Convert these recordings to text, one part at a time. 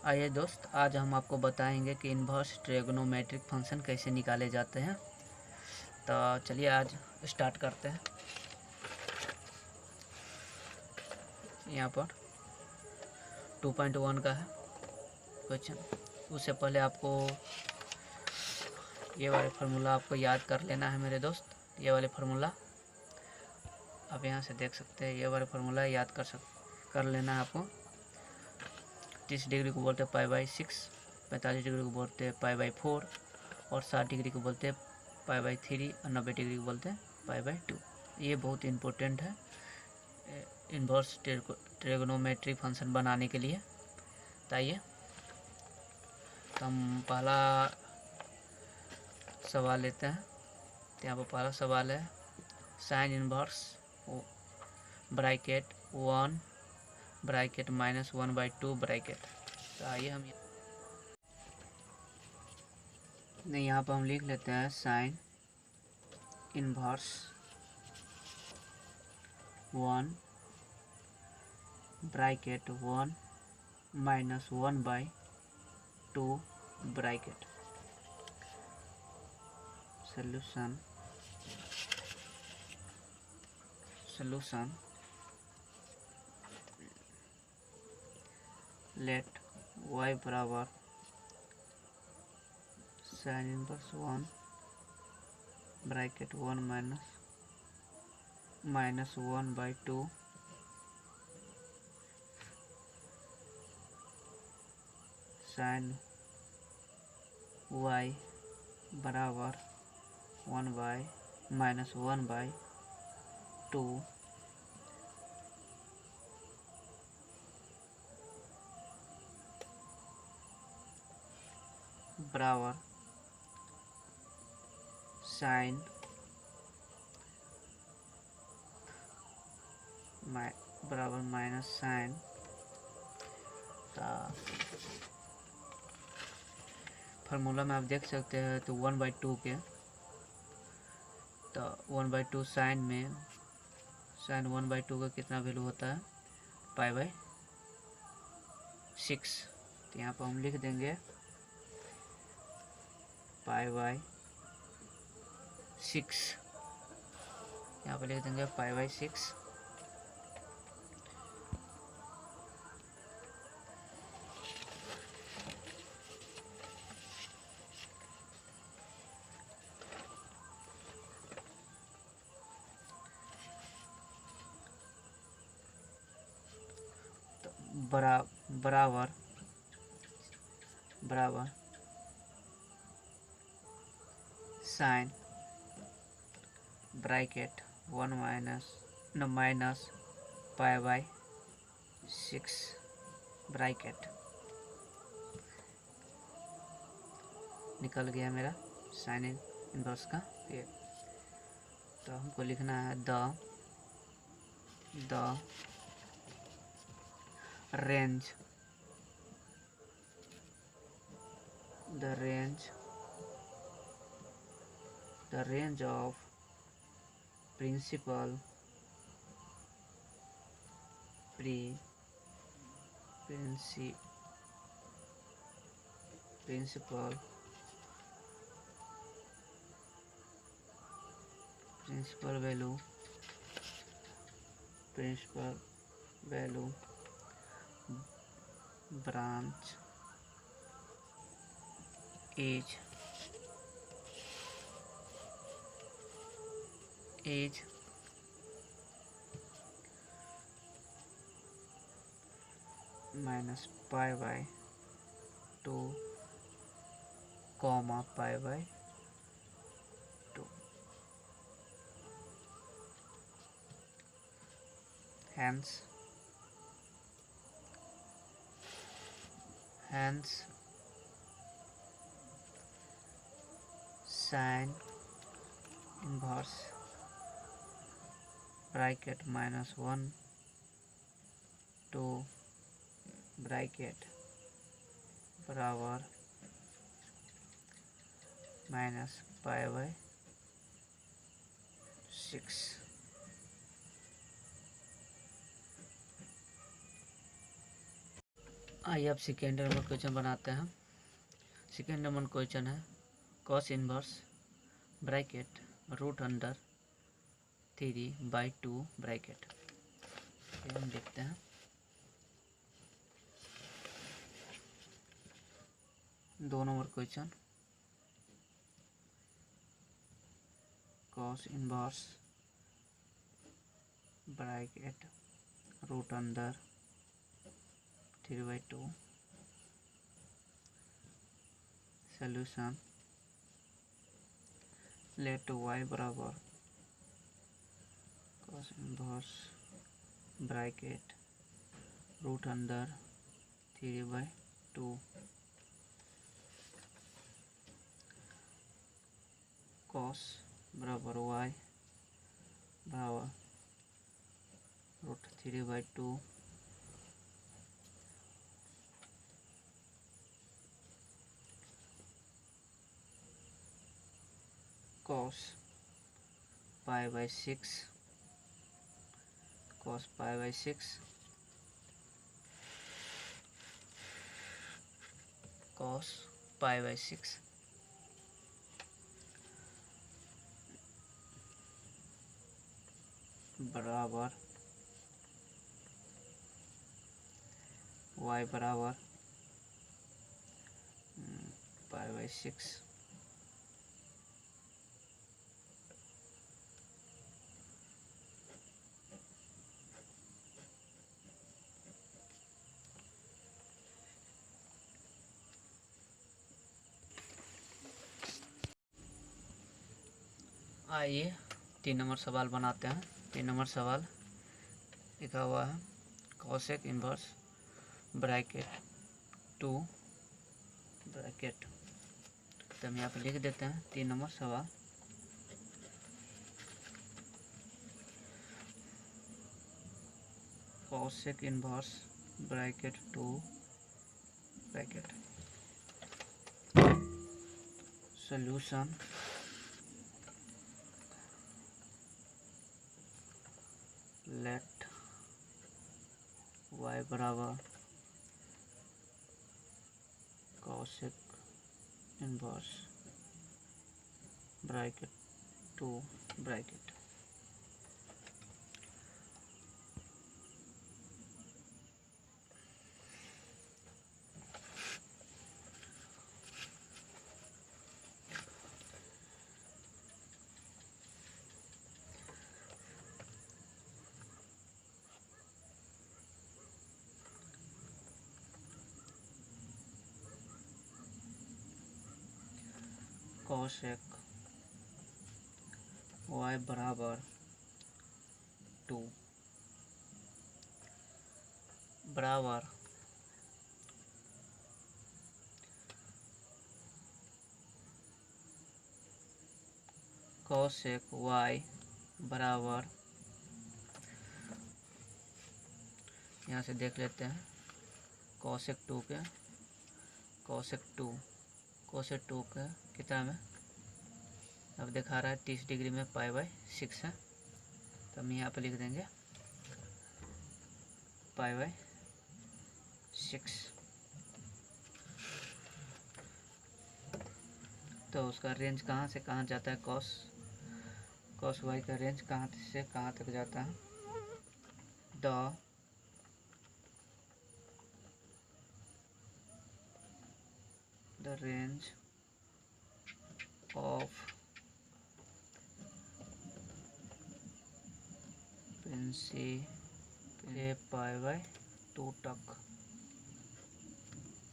आइए दोस्त, आज हम आपको बताएंगे कि इन्वर्स ट्रिग्नोमेट्रिक फंक्शन कैसे निकाले जाते हैं। तो चलिए आज स्टार्ट करते हैं। यहाँ पर 2.1 का है क्वेश्चन। उससे पहले आपको ये वाले फार्मूला आपको याद कर लेना है मेरे दोस्त। ये वाले फार्मूला आप यहाँ से देख सकते हैं। ये वाले फार्मूला याद कर लेना है आपको। 30 डिग्री को बोलते हैं π/6, 45 डिग्री को बोलते हैं π/4 और 60 डिग्री को बोलते हैं π/3 और 90 डिग्री को बोलते हैं π/2। ये बहुत इम्पोर्टेंट है इन्वर्स ट्रिग्नोमेट्रिक फंक्शन बनाने के लिए। आइए तो हम पहला सवाल लेते हैं। तो यहाँ पर पहला सवाल है sine inverse bracket 1 bracket -1/2 bracket. तो आइए हम यहाँ पर हम लिख लेते हैं sine inverse 1 bracket 1 -1/2 bracket. solution let y बराबर sine inverse 1 bracket 1 -1/2 sine y बराबर 1/-1/2 बराबर साइन बराबर माइनस साइन। फार्मूला में आप देख सकते हैं तो 1/2 के, तो 1/2 साइन में साइन 1/2 का कितना वैल्यू होता है π/6। तो यहाँ पर हम लिख देंगे π/6। यहाँ पर लिख देंगे π/6। बराबर साइन ब्रैकेट 1 माइनस π/6 ब्रैकेट। निकल गया मेरा साइन इनवर्स का ये। तो हमको लिखना है the range of principal value branch is -π/2 π/2। hence sin inverse ब्रैकेट -1/2 ब्रैकेट बराबर -π/6। आइए अब सेकेंड नंबर क्वेश्चन बनाते हैं। सेकेंड नंबर क्वेश्चन है cos inverse bracket root under 3/2 bracket. ये हम देखते हैं। दो number question cos inverse bracket root under 3/2 solution let y बराबर cos inverse bracket root under 3/2 cos बराबर y बराबर रूट 3/2 cos π/6 cos π/6 cos π/6 बराबर y बराबर π/6 आइए 3 नंबर सवाल बनाते हैं। 3 नंबर सवाल लिखा हुआ है कॉसेक इनवर्स ब्रैकेट 2 ब्रैकेट। तो हम यहाँ पर लिख देते हैं 3 नंबर सवाल। Cosec inverse bracket 2 bracket solution let y बराबर cosec inverse bracket 2 bracket. Cosec y बराबर 2 बराबर कॉसेक y बराबर, यहाँ से देख लेते हैं कॉसेक 2 के कोसेक 2 के कितना में अब दिखा रहा है 30 डिग्री में π/6 है। तो हम यहाँ पे लिख देंगे π/6। तो उसका रेंज कहाँ से कहाँ जाता है, कॉस वाई का रेंज कहाँ से कहाँ तक जाता है। द रेंज ऑफ प्रिंसिपल π/2 तक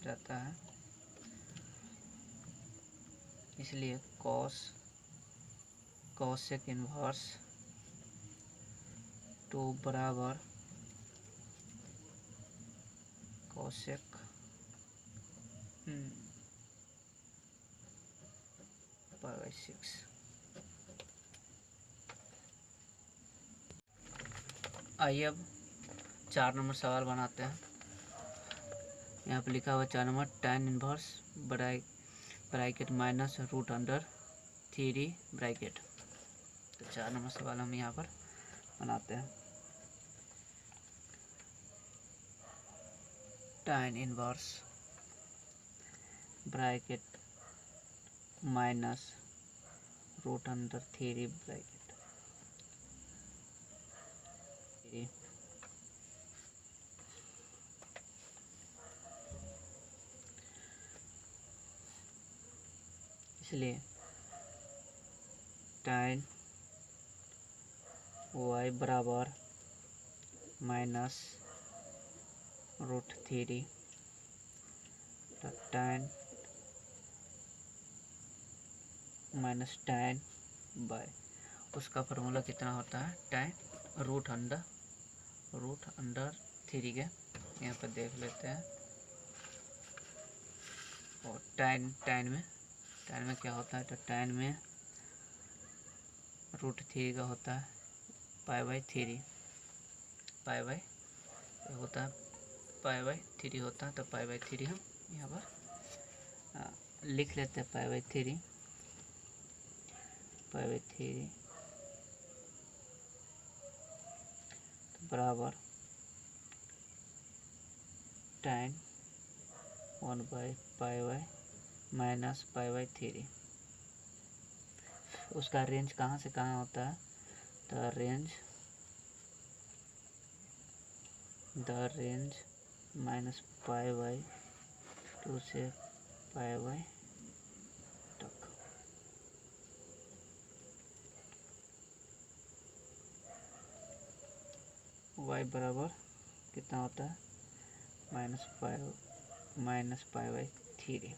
जाता है। इसलिए कॉसेक इनवर्स 2 बराबर कॉसेक π/6। आइए अब 4 नंबर सवाल बनाते हैं। यहाँ पे लिखा हुआ 4 number tan inverse bracket minus root under 3 bracket. तो 4 नंबर सवाल हम यहाँ पर बनाते हैं। tan inverse bracket minus root under 3 bracket इसलिए tan y बराबर माइनस रूट 3 तो tan माइनस tan बाय उसका फॉर्मूला कितना होता है tan रूट अंडर 3 के यहाँ पर देख लेते हैं। और tan में क्या होता है तो tan में रूट 3 का होता है π/3 होता है π/3 होता है तो π/3 हम यहाँ पर लिख लेते हैं π/3 तो बराबर tan 1/π माइनस π/3। उसका रेंज कहाँ से कहाँ होता है तो रेंज माइनस π/2 से π/, तक। y बराबर कितना होता है माइनस π/3।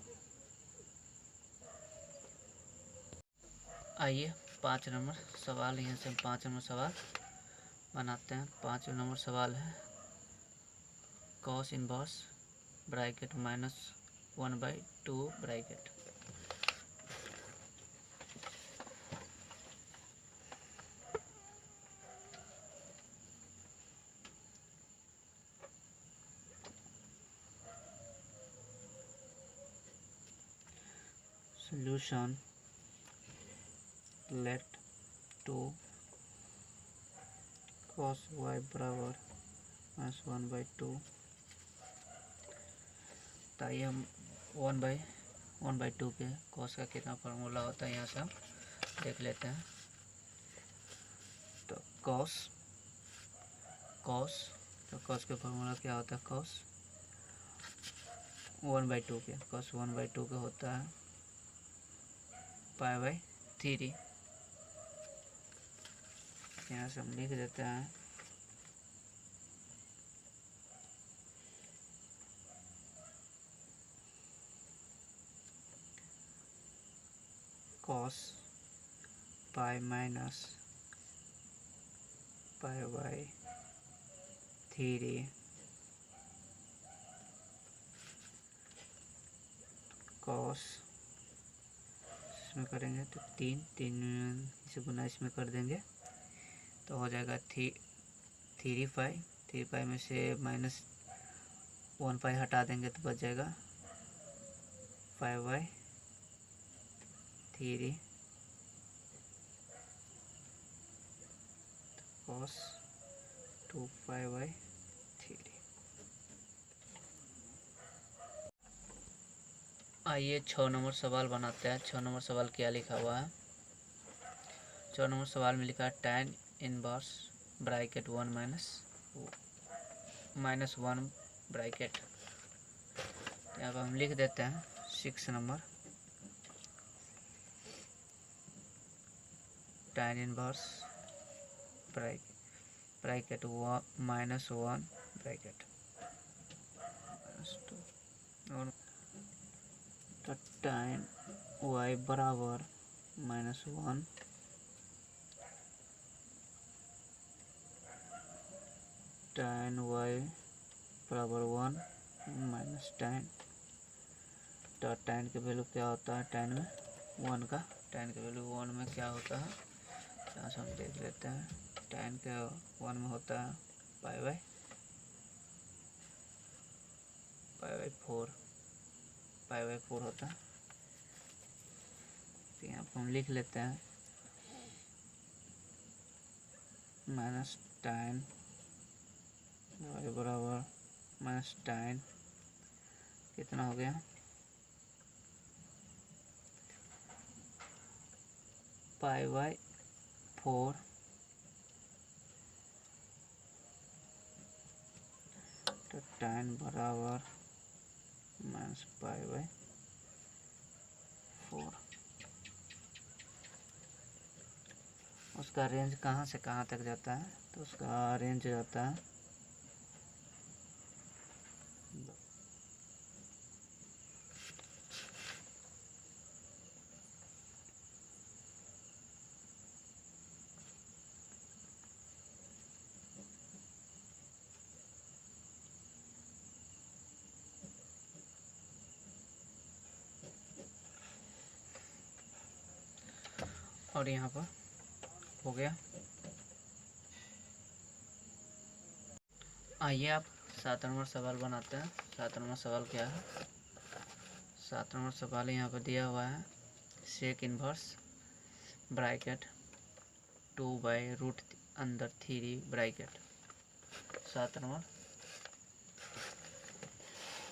आइए 5 नंबर सवाल, यहाँ से हम 5 नंबर सवाल बनाते हैं। 5 नंबर सवाल है cos inverse bracket -1/2 bracket. solution let 2 cos y बराबर -1/2। ताइए हम 1/2 के cos का कितना फार्मूला होता है यहाँ से हम देख लेते हैं। तो cos के फार्मूला क्या होता है cos 1/2 के होता है π/3। यहाँ से हम लिख देते हैं cos π माइनस π/3 cos इसमें करेंगे तो 3 से गुना इसमें कर देंगे तो हो जाएगा 3π में से -1π हटा देंगे तो बच जाएगा 5/3 cos 2π/3। आइए 6 नंबर सवाल बनाते हैं। 6 नंबर सवाल क्या लिखा हुआ है। 6 नंबर सवाल में लिखा है tan inverse bracket 1 minus 1 bracket. यहाँ पर हम लिख देते हैं 6 number tan inverse bracket -1 bracket तो tan y बराबर -1 tan y बराबर 1 माइनस tan। तो tan के वैल्यू क्या होता है tan में 1 का tan के वैल्यू 1 में क्या होता है यहाँ से हम देख लेते हैं। tan के 1 में होता है π/4 होता है। तो यहाँ पर हम लिख लेते हैं माइनस tan y बराबर -tan कितना हो गया, π/4 तो tan बराबर -π/4। उसका रेंज कहाँ से कहाँ तक जाता है, तो उसका रेंज जाता है और यहाँ पर हो गया। आइए आप 7 नंबर सवाल बनाते हैं। 7 नंबर सवाल क्या है, 7 नंबर सवाल यहाँ पर दिया हुआ है sec inverse bracket 2/√3 bracket. 7 number,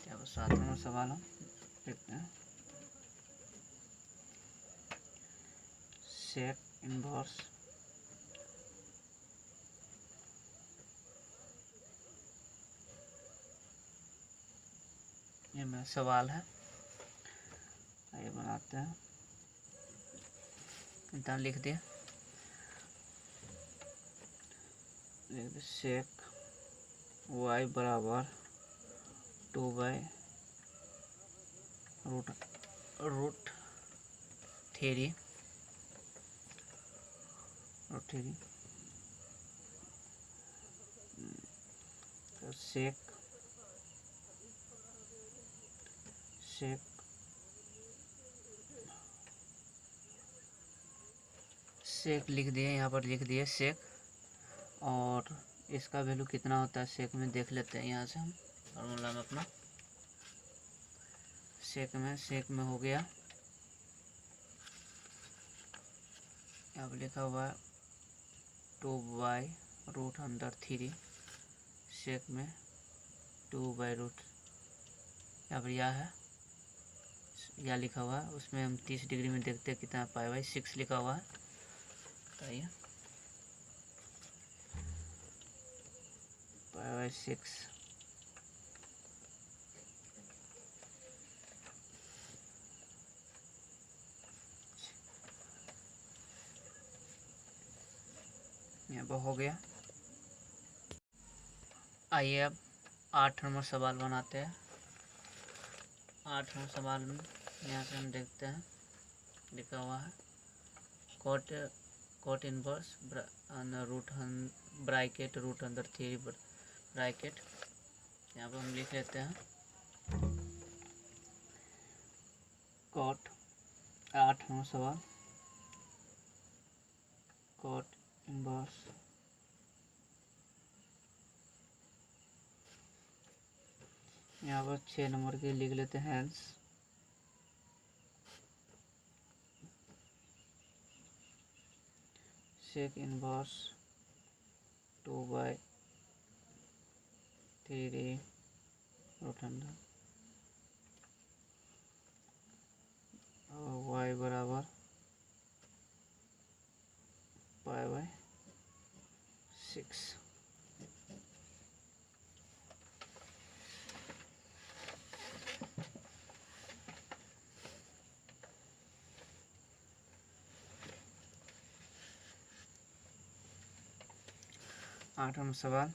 क्या 7 नंबर सवाल हम देखते हैं। सेक इनवर्स ये मेरा सवाल है, आइए बनाते हैं। इतना लिख दिया, सेक y बराबर 2/√3 तो सेक लिख दिए, यहाँ पर लिख दिए सेक, और इसका वैल्यू कितना होता है सेक में देख लेते हैं। यहाँ से हम फार्मूला में अपना सेक में हो गया, यहाँ पर लिखा हुआ है 2/√3 सेक में 2/√, यहाँ पर यह है, यह लिखा हुआ है। उसमें हम 30 डिग्री में देखते हैं कितना, π/6 लिखा हुआ है। तो ये π/6 यहाँ पर हो गया। आइए अब 8 नंबर सवाल बनाते हैं। 8 नंबर सवाल में यहाँ से हम देखते हैं, लिखा हुआ है कॉट इनवर्स ब्रैकेट √3 ब्रैकेट। यहाँ पर हम लिख लेते हैं कॉट। 8 नंबर सवाल, कॉट इनवर्स यहाँ पर 6 नंबर के लिख लेते हैं हैंस सेक इनवर्स 2/3 और y बराबर π/6। आठवां सवाल,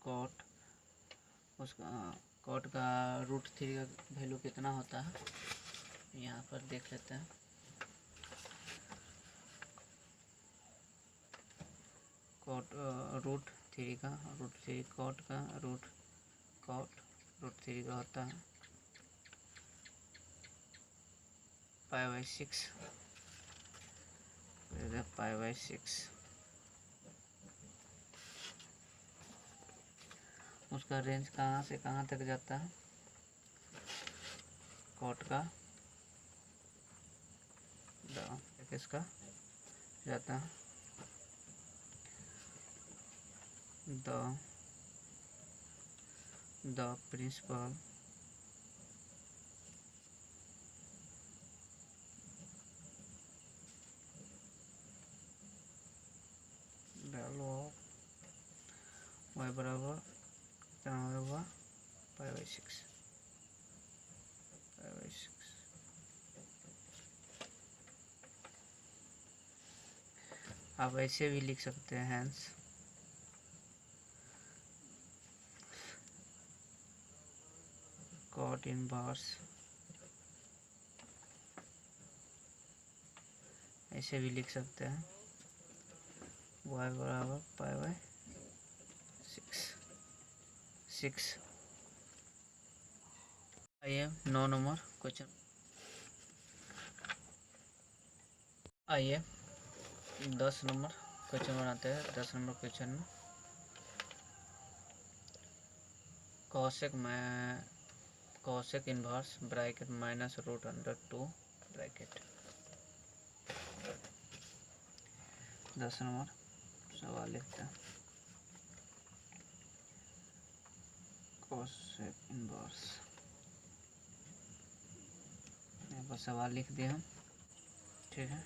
कॉट उसका कॉट का √3 का वैल्यू कितना होता है, यहाँ पर देख लेते हैं। कॉट √3 का √3 कॉट √3 का होता है π/6, π/6। उसका रेंज कहाँ से कहाँ तक जाता है, कॉट का किसका जाता है the principal value of y बराबर कितना होगा π/6। आप ऐसे भी लिख सकते हैं हैंस कॉट इनवर्स, ऐसे भी लिख सकते हैं y बराबर π/6। आइए 9 नंबर क्वेश्चन, आइए 10 नंबर क्वेश्चन बनाते हैं। 10 नंबर क्वेश्चन में cosec inverse bracket -√√2 bracket. 10 number सवाल लिखते हैं, कॉसेक इनवर्स, यहाँ पर सवाल लिख दिए हम, ठीक है।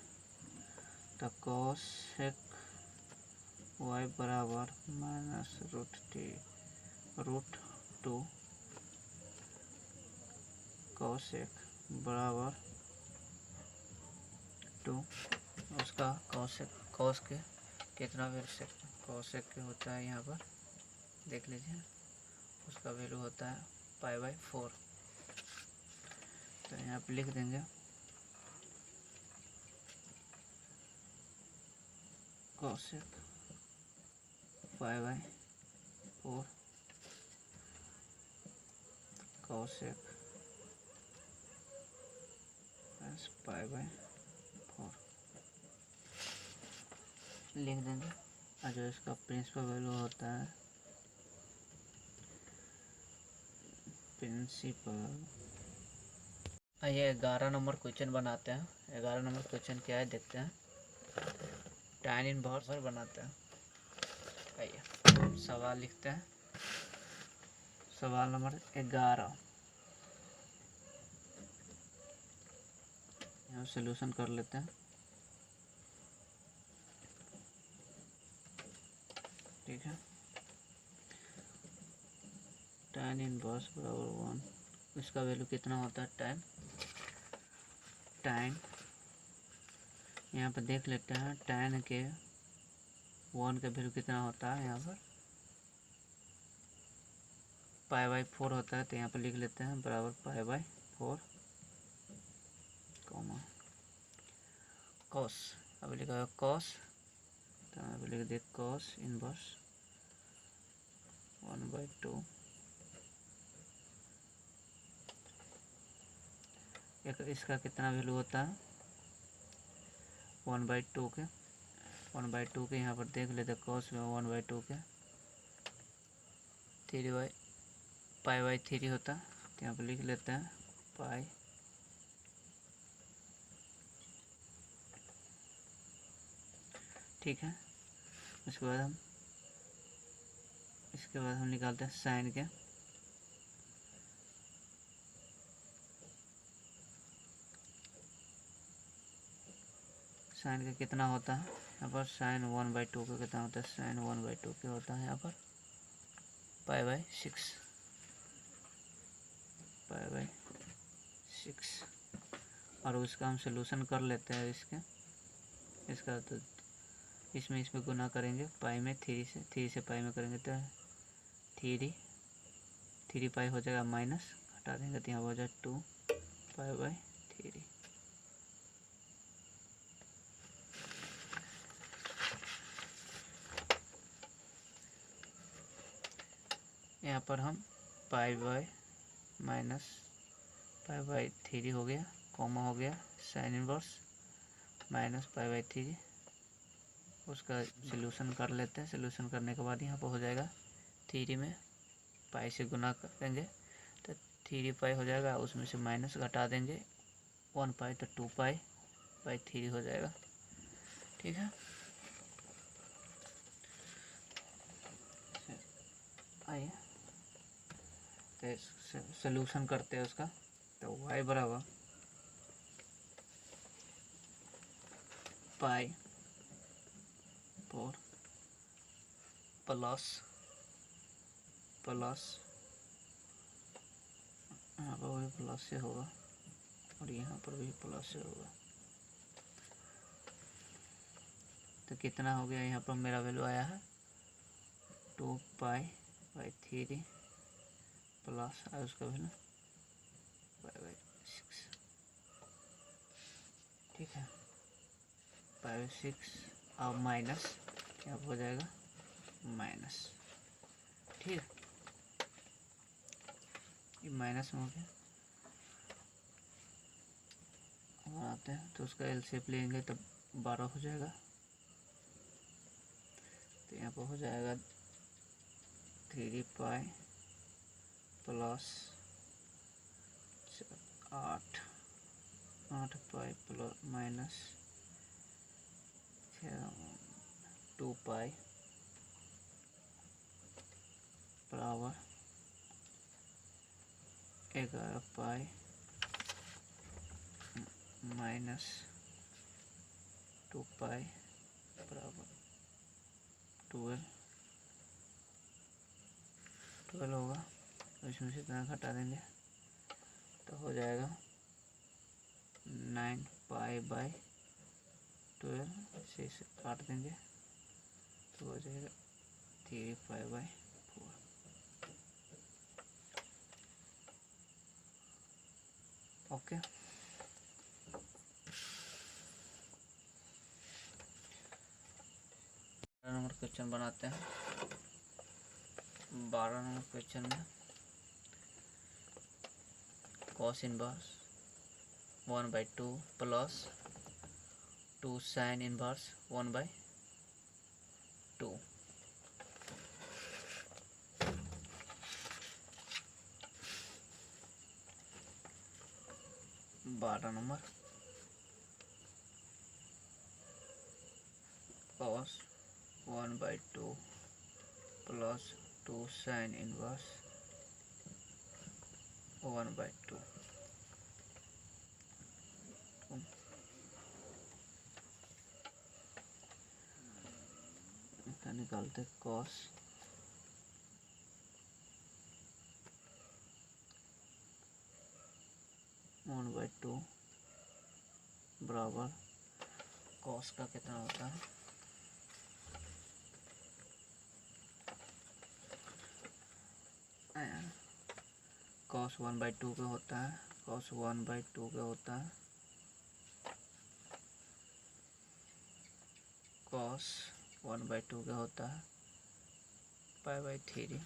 तो कॉसेक y बराबर -√2 कॉसेक बराबर 2, उसका कॉस के कितना वैल्यू कॉसेक के होता है, यहाँ पर देख लीजिए, उसका वैल्यू होता है π/4। तो यहाँ पर लिख देंगे कॉसेक π/4 कॉसेक π/4 लिख देंगे। और जो इसका प्रिंसिपल वैल्यू होता है, प्रिंसिपल। आइए 11 नंबर क्वेश्चन बनाते हैं। 11 नंबर क्वेश्चन क्या है देखते हैं, tan इनवर्स बनाते हैं। आइए सवाल लिखते हैं, सवाल नंबर 11, यहाँ सॉल्यूशन कर लेते हैं, ठीक है। tan इनवर्स बराबर 1, इसका वैल्यू कितना होता है tan, यहाँ पर देख लेते हैं tan के 1 का वैल्यू कितना होता है, यहाँ पर π/4 होता है। तो यहाँ पर लिख लेते हैं बराबर π/4 कॉस, अब लिखा है कॉस, तो यहाँ पर लिख दे कॉस इनवर्स 1/2, इसका कितना वैल्यू होता है 1/2 के, 1/2 के यहाँ पर देख लेते कॉस में 1/2 के 3/π/3 होता है। तो यहाँ पर लिख लेते हैं पाई, ठीक है। इसके बाद हम निकालते हैं साइन के, साइन का कितना होता है यहाँ पर साइन 1/2 का कितना होता है, साइन 1/2 के होता है यहाँ पर π/6 और उसका हम सलूशन कर लेते हैं इसका तो इसमें गुना करेंगे पाई में 3 से पाई में करेंगे तो 3 पाई हो जाएगा, माइनस हटा देंगे तो यहाँ हो जाएगा 2π/3। यहाँ पर हम π/-π/3 हो गया कॉमा हो गया sine inverse minus pi by 3, उसका सॉल्यूशन कर लेते हैं। सॉल्यूशन करने के बाद यहाँ पर हो जाएगा 3 में पाई से गुना करेंगे तो 3 पाई हो जाएगा, उसमें से माइनस घटा देंगे 1 पाई तो 2 पाई बाई 3 हो जाएगा। ठीक है, आइए तो सॉल्यूशन करते हैं उसका। तो y बराबर पाई 4 प्लस यहाँ पर भी प्लस से होगा और यहाँ पर भी प्लस से होगा। तो कितना हो गया, यहाँ पर मेरा वैल्यू आया है 2 पाई बाई 3 प्लस और उसका वैल्यू पाई बाई 6। ठीक है, पाई बाई 6 और माइनस यहाँ पर हो जाएगा माइनस। ठीक है, ये माइनस में हो गया। अब आते हैं तो उसका एलसीएम लेंगे तो 12 हो जाएगा। तो यहाँ पर हो जाएगा 3 pi plus 8 pi plus minus 2 पाई बराबर 11 पाई माइनस 2 पाई बराबर 12 होगा। तो इसमें से इतना घटा देंगे तो हो जाएगा 9 पाई बाई 12 से काट देंगे तो हो जाएगा 3 pi by 4। Okay, number question बनाते हैं। 12 नंबर क्वेश्चन में cos inverse 1/2 plus 2 sine inverse 1/2। 12 number cos 1/2 plus 2 sine inverse 1/2। इसका निकालते कॉस 1/2 बराबर कॉस का कितना होता है, कॉस 1/2 का होता है, कॉस 1/2 का होता है कॉस 1/2 का होता है पाई बाई 3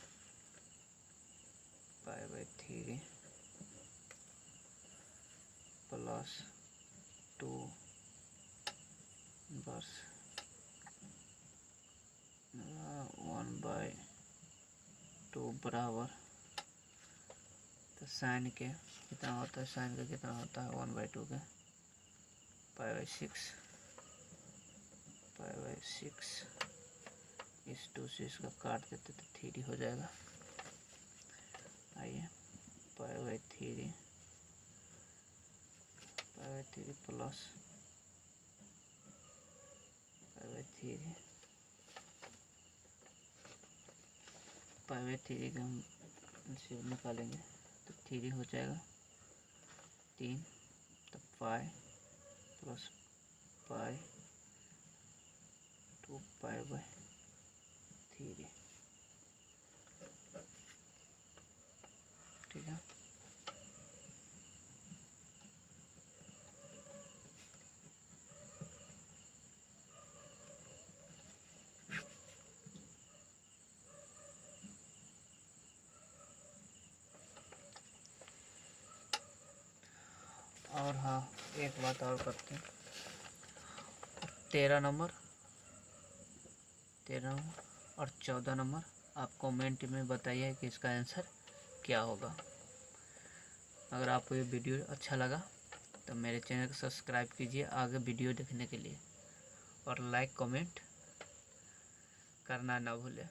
प्लस 2 इनवर्स 1/2 बराबर, तो साइन के कितना होता है, साइन का कितना होता है 1/2 के पाई बाई 6। इस 2 से इसका काट देते तो 3 हो जाएगा। आइए pi by 3 plus pi by 3 का हम से निकालेंगे तो 3 हो जाएगा 3, तो pi plus pi 2 pi by 3। ठीक है, और हाँ, एक बात और करते हैं, 13 नंबर और 14 नंबर आप कमेंट में बताइए कि इसका आंसर क्या होगा। अगर आपको ये वीडियो अच्छा लगा तो मेरे चैनल को सब्सक्राइब कीजिए आगे वीडियो देखने के लिए, और लाइक कमेंट करना ना भूलें।